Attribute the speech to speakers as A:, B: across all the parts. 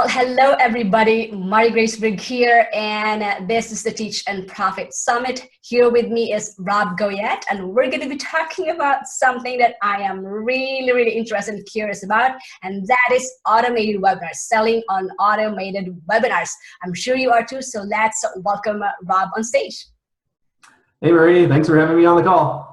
A: Well, hello everybody. Mari Graceberg here, and this is the Teach and Profit Summit. Here with me is Rob Goyette, and we're going to be talking about something that I am really interested and curious about, and that is automated webinars, selling on automated webinars. I'm sure you are too, so let's welcome Rob on stage.
B: Hey Marie, thanks for having me on the call.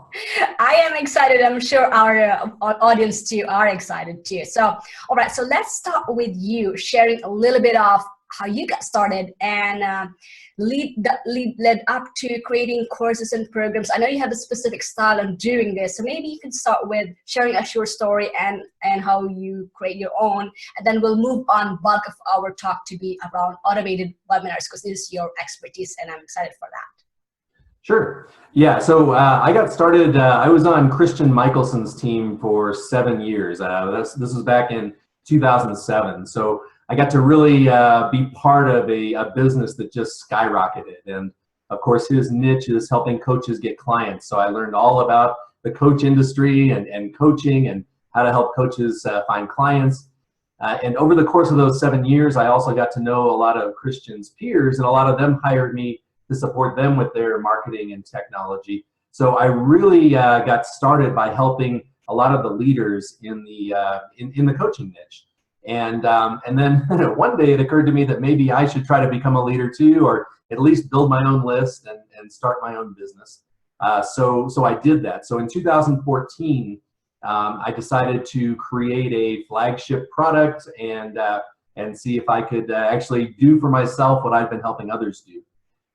A: I am excited. I'm sure our audience too are excited too. So, all right. So let's start with you sharing a little bit of how you got started and led up to creating courses and programs. I know you have a specific style on doing this, so maybe you can start with sharing us your story and how you create your own, and then we'll move on. Bulk of our talk to be around automated webinars because this is your expertise, and I'm excited for that.
B: Sure. Yeah, so I got started, I was on Christian Michelson's team for 7 years. This was back in 2007. So I got to really be part of a business that just skyrocketed. And of course, his niche is helping coaches get clients. So I learned all about the coach industry and coaching and how to help coaches find clients. And over the course of those 7 years, I also got to know a lot of Christian's peers, and a lot of them hired me to support them with their marketing and technology. So I really got started by helping a lot of the leaders in the coaching niche. And then one day it occurred to me that maybe I should try to become a leader too, or at least build my own list and start my own business. So I did that. So in 2014, I decided to create a flagship product and see if I could actually do for myself what I've been helping others do.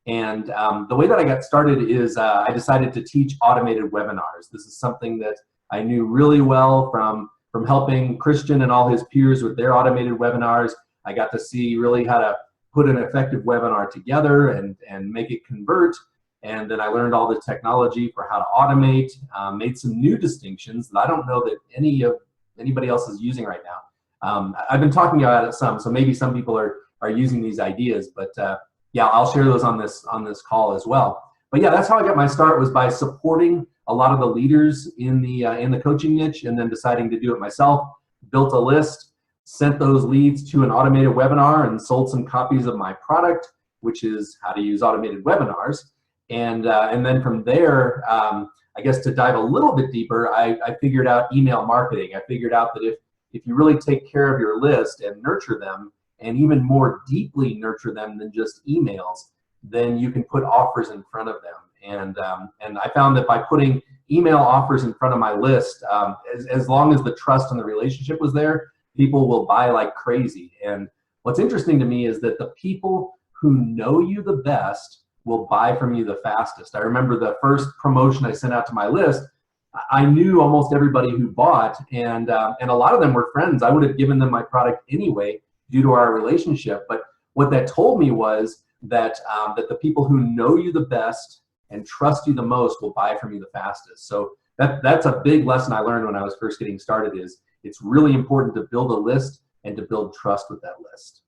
B: And the way that I got started is I decided to teach automated webinars. This is something that I knew really well from helping Christian and all his peers with their automated webinars. I got to see really how to put an effective webinar together and make it convert. And then I learned all the technology for how to automate, made some new distinctions that I don't know that anybody else is using right now. I've been talking about it some, so maybe some people are using these ideas, but yeah, I'll share those on this call as well. But yeah, that's how I got my start, was by supporting a lot of the leaders in the coaching niche, and then deciding to do it myself. Built a list, sent those leads to an automated webinar, and sold some copies of my product, which is how to use automated webinars. And then from there, I guess to dive a little bit deeper, I figured out email marketing. I figured out that if you really take care of your list and nurture them, and even more deeply nurture them than just emails, then you can put offers in front of them. And I found that by putting email offers in front of my list, as long as the trust and the relationship was there, people will buy like crazy. And what's interesting to me is that the people who know you the best will buy from you the fastest. I remember the first promotion I sent out to my list, I knew almost everybody who bought, and a lot of them were friends. I would have given them my product anyway, due to our relationship. But what that told me was that that the people who know you the best and trust you the most will buy from you the fastest. So that's a big lesson I learned when I was first getting started, is it's really important to build a list and to build trust with that list.